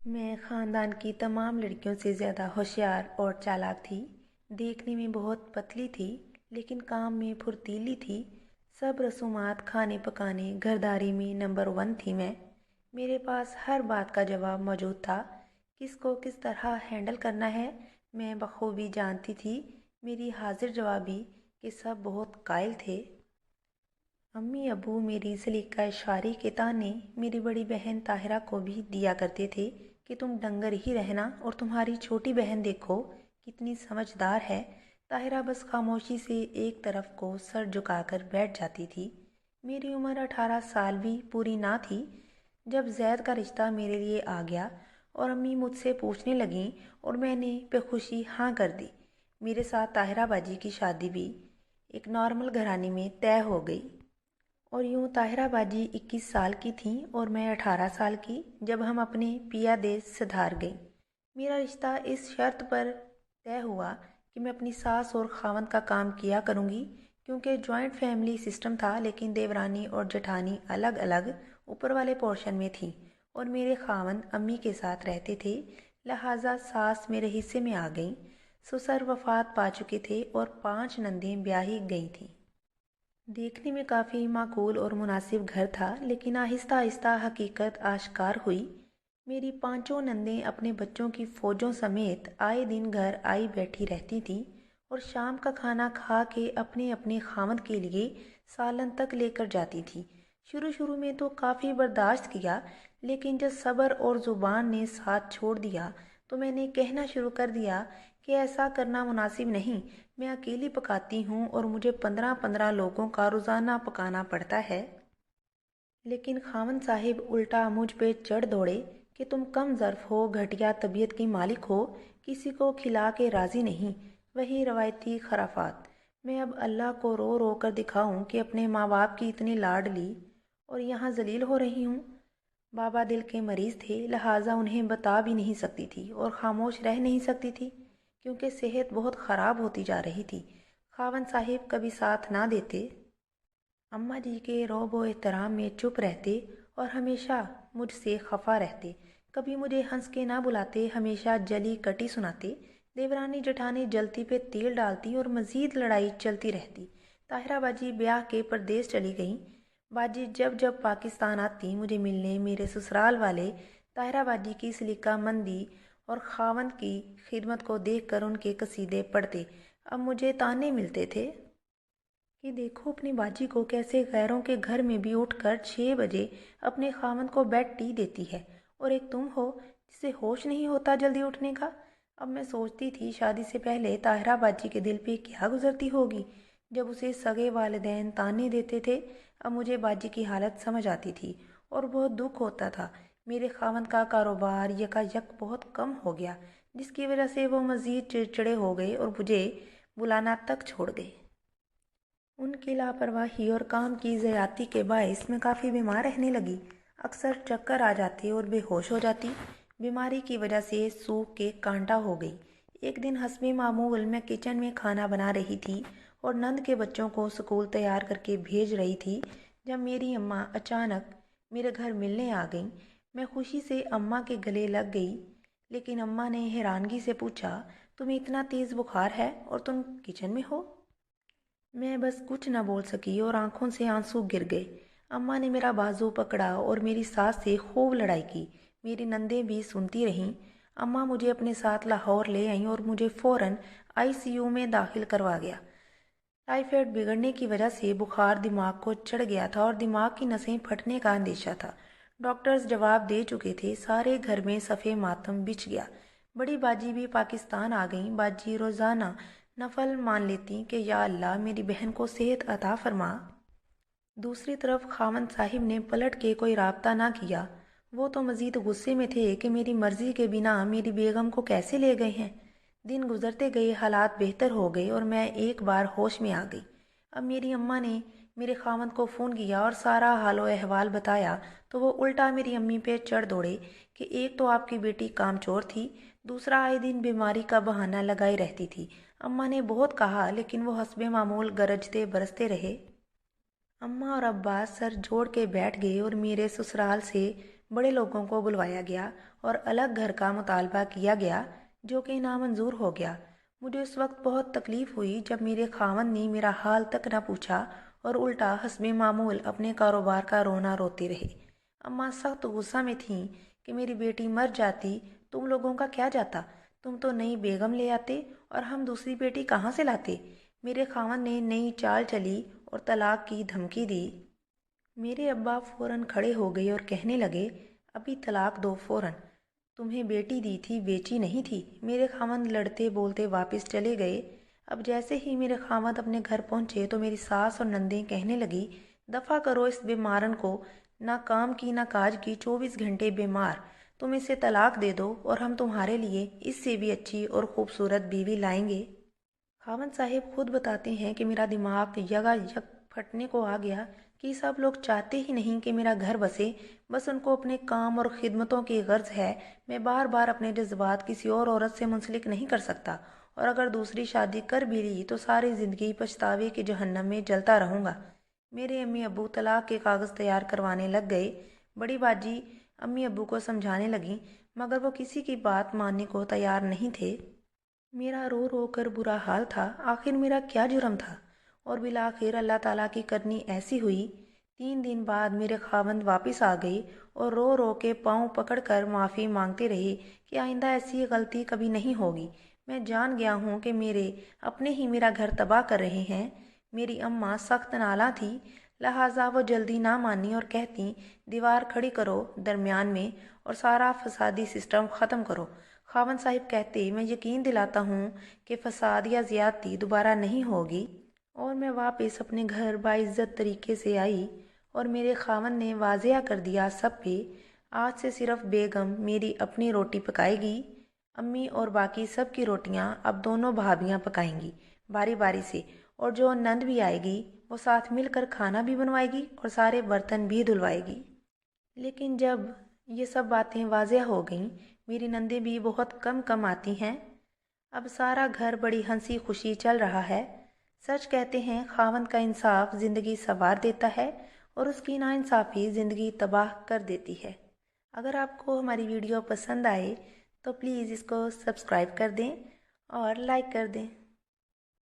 मैं ख़ानदान की तमाम लड़कियों से ज़्यादा होशियार और चालाक थी। देखने में बहुत पतली थी, लेकिन काम में फुर्तीली थी। सब रसूमात, खाने पकाने, घरदारी में नंबर वन थी मैं। मेरे पास हर बात का जवाब मौजूद था। किसको किस तरह हैंडल करना है मैं बखूबी जानती थी। मेरी हाजिर जवाबी के सब बहुत कायल थे। अम्मी अबू मेरी सलीका शारी के ताने मेरी बड़ी बहन ताहिरा को भी दिया करते थे कि तुम डंगर ही रहना और तुम्हारी छोटी बहन देखो कितनी समझदार है। ताहिरा बस खामोशी से एक तरफ को सर झुकाकर बैठ जाती थी। मेरी उम्र 18 साल भी पूरी ना थी जब जैद का रिश्ता मेरे लिए आ गया और अम्मी मुझसे पूछने लगीं और मैंने बेखुशी हाँ कर दी। मेरे साथ ताहिरा बाजी की शादी भी एक नॉर्मल घराने में तय हो गई। और यूं ताहिरा बाजी 21 साल की थीं और मैं 18 साल की जब हम अपने पिया देश सिधार गई। मेरा रिश्ता इस शर्त पर तय हुआ कि मैं अपनी सास और खावंद का काम किया करूँगी, क्योंकि जॉइंट फैमिली सिस्टम था, लेकिन देवरानी और जेठानी अलग अलग ऊपर वाले पोर्शन में थी और मेरे खावंद अम्मी के साथ रहते थे। लिहाजा सास मेरे हिस्से में आ गई। ससुर वफात पा चुके थे और 5 नंदें ब्याही गई थीं। देखने में काफ़ी माकूल और मुनासिब घर था, लेकिन आहिस्ता आहिस्ता हकीकत आश्कार हुई। मेरी पांचों नंदें अपने बच्चों की फौजों समेत आए दिन घर आई बैठी रहती थीं और शाम का खाना खा के अपने अपने खामद के लिए सालन तक लेकर जाती थी। शुरू शुरू में तो काफ़ी बर्दाश्त किया, लेकिन जब सब्र और ज़ुबान ने साथ छोड़ दिया तो मैंने कहना शुरू कर दिया कि ऐसा करना मुनासिब नहीं। मैं अकेली पकाती हूँ और मुझे 15-15 लोगों का रोज़ाना पकाना पड़ता है। लेकिन खामन साहिब उल्टा मुझ पे चढ़ दौड़े कि तुम कम ज़र्फ़ हो, घटिया तबीयत की मालिक हो, किसी को खिला के राज़ी नहीं। वही रवायती खराफात। मैं अब अल्लाह को रो रो कर दिखाऊं कि अपने माँ बाप की इतनी लाड ली और यहाँ जलील हो रही हूँ। बाबा दिल के मरीज़ थे, लिहाजा उन्हें बता भी नहीं सकती थी और खामोश रह नहीं सकती थी, क्योंकि सेहत बहुत ख़राब होती जा रही थी। खावन साहिब कभी साथ ना देते। अम्मा जी के रौब व एहतराम में चुप रहते और हमेशा मुझसे खफा रहते। कभी मुझे हंस के ना बुलाते, हमेशा जली कटी सुनाते। देवरानी जठानी जलती पे तेल डालती और मज़ीद लड़ाई चलती रहती। ताहिरा बाजी ब्याह के परदेश चली गईं। बाजी जब जब पाकिस्तान आती मुझे मिलने, मेरे ससुराल वाले ताहिरा बाजी की सलीका मंदी और खावंद की खिदमत को देख कर उनके कसीदे पढ़ते। अब मुझे ताने मिलते थे कि देखो अपनी बाजी को कैसे गैरों के घर में भी उठकर 6 बजे अपने खामन को बेड टी देती है, और एक तुम हो जिसे होश नहीं होता जल्दी उठने का। अब मैं सोचती थी शादी से पहले ताहिरा बाजी के दिल पे क्या गुजरती होगी जब उसे सगे वालिदैन ताने देते थे। अब मुझे बाजी की हालत समझ आती थी और बहुत दुख होता था। मेरे खामन का कारोबार यकायक बहुत कम हो गया, जिसकी वजह से वो मज़ीद चिड़चिड़े हो गए और मुझे बुलाना तक छोड़ गए। उनकी लापरवाही और काम की ज़्यादती के बायस मैं काफ़ी बीमार रहने लगी। अक्सर चक्कर आ जाते और बेहोश हो जाती। बीमारी की वजह से सूख के कांटा हो गई। एक दिन हस्बे मामूल मैं किचन में खाना बना रही थी और नंद के बच्चों को स्कूल तैयार करके भेज रही थी, जब मेरी अम्मा अचानक मेरे घर मिलने आ गईं। मैं खुशी से अम्मा के गले लग गई, लेकिन अम्मा ने हैरानगी से पूछा, तुम्हें इतना तेज़ बुखार है और तुम किचन में हो? मैं बस कुछ न बोल सकी और आंखों से आंसू गिर गए। अम्मा ने मेरा बाजू पकड़ा और मेरी सास से खूब लड़ाई की। मेरी नंदें भी सुनती रहीं। अम्मा मुझे अपने साथ लाहौर ले आईं और मुझे फ़ौरन आईसीयू में दाखिल करवा गया। टाइफाइड बिगड़ने की वजह से बुखार दिमाग को चढ़ गया था और दिमाग की नसें फटने का अंदेशा था। डॉक्टर्स जवाब दे चुके थे। सारे घर में सफ़े मातम बिछ गया। बड़ी बाजी भी पाकिस्तान आ गई। बाजी रोज़ाना नफल मान लेती कि या अल्लाह मेरी बहन को सेहत अता फरमा। दूसरी तरफ खामन साहिब ने पलट के कोई राब्ता ना किया। वो तो मज़ीद गुस्से में थे कि मेरी मर्ज़ी के बिना मेरी बेगम को कैसे ले गए हैं। दिन गुजरते गए, हालात बेहतर हो गए और मैं एक बार होश में आ गई। अब मेरी अम्मा ने मेरे खामद को फ़ोन किया और सारा हालो अहवाल बताया तो वो उल्टा मेरी अम्मी पे चढ़ दौड़े कि एक तो आपकी बेटी कामचोर थी, दूसरा आए दिन बीमारी का बहाना लगाई रहती थी। अम्मा ने बहुत कहा, लेकिन वो हस्बे मामूल गरजते बरसते रहे। अम्मा और अब्बा सर जोड़ के बैठ गए और मेरे ससुराल से बड़े लोगों को बुलवाया गया और अलग घर का मुतालबा किया गया, जो कि नामंजूर हो गया। मुझे उस वक्त बहुत तकलीफ़ हुई जब मेरे खावंद ने मेरा हाल तक न पूछा और उल्टा हस्बे मामूल अपने कारोबार का रोना रोते रहे। अम्मा सख्त गुस्सा में थीं कि मेरी बेटी मर जाती, तुम लोगों का क्या जाता, तुम तो नई बेगम ले आते और हम दूसरी बेटी कहाँ से लाते। मेरे खावंद ने नई चाल चली और तलाक की धमकी दी। मेरे अब्बा फ़ौरन खड़े हो गए और कहने लगे, अभी तलाक दो फ़ौरन, तुम्हें बेटी दी थी, बेची नहीं थी। मेरे खावंद लड़ते बोलते वापस चले गए। अब जैसे ही मेरे खावंद अपने घर पहुंचे तो मेरी सास और नंदें कहने लगी, दफ़ा करो इस बीमारन को, ना काम की ना काज की, 24 घंटे बीमार, तुम इसे तलाक दे दो और हम तुम्हारे लिए इससे भी अच्छी और खूबसूरत बीवी लाएंगे। खावंद साहिब खुद बताते हैं कि मेरा दिमाग यगायग फटने को आ गया कि सब लोग चाहते ही नहीं कि मेरा घर बसे, बस उनको अपने काम और खिदमतों की गर्ज है। मैं बार बार अपने जज्बात किसी और औरत से मुंसलिक नहीं कर सकता, और अगर दूसरी शादी कर भी ली तो सारी ज़िंदगी पछतावे के जहन्नम में जलता रहूँगा। मेरे अम्मी अब्बू तलाक के कागज़ तैयार करवाने लग गए। बड़ी बाजी अम्मी अब्बू को समझाने लगी, मगर वो किसी की बात मानने को तैयार नहीं थे। मेरा रो रो कर बुरा हाल था, आखिर मेरा क्या जुर्म था। और बिलाखिर अल्लाह ताला की करनी ऐसी हुई। 3 दिन बाद मेरे खावंद वापस आ गए और रो रो के पाँव पकड़ कर माफ़ी मांगते रहे कि आइंदा ऐसी गलती कभी नहीं होगी। मैं जान गया हूँ कि मेरे अपने ही मेरा घर तबाह कर रहे हैं। मेरी अम्मा सख्त नाला थी, लिहाजा वो जल्दी ना मानी और कहती, दीवार खड़ी करो दरमियान में और सारा फसादी सिस्टम ख़त्म करो। खावंद साहिब कहते, मैं यकीन दिलाता हूँ कि फसाद या ज़्यादती दोबारा नहीं होगी। और मैं वापस अपने घर बाइज्जत तरीके से आई और मेरे खावंद ने वाजिया कर दिया सब पे, आज से सिर्फ बेगम मेरी अपनी रोटी पकाएगी। अम्मी और बाकी सब की रोटियां अब दोनों भाभियां पकाएंगी बारी बारी से, और जो नंद भी आएगी वो साथ मिलकर खाना भी बनवाएगी और सारे बर्तन भी धुलवाएगी। लेकिन जब ये सब बातें वाजिया हो गईं, मेरी नंदें भी बहुत कम कम आती हैं। अब सारा घर बड़ी हंसी खुशी चल रहा है। सच कहते हैं, खावंद का इंसाफ ज़िंदगी संवार देता है और उसकी नाइंसाफ़ी ज़िंदगी तबाह कर देती है। अगर आपको हमारी वीडियो पसंद आए तो प्लीज़ इसको सब्सक्राइब कर दें और लाइक कर दें।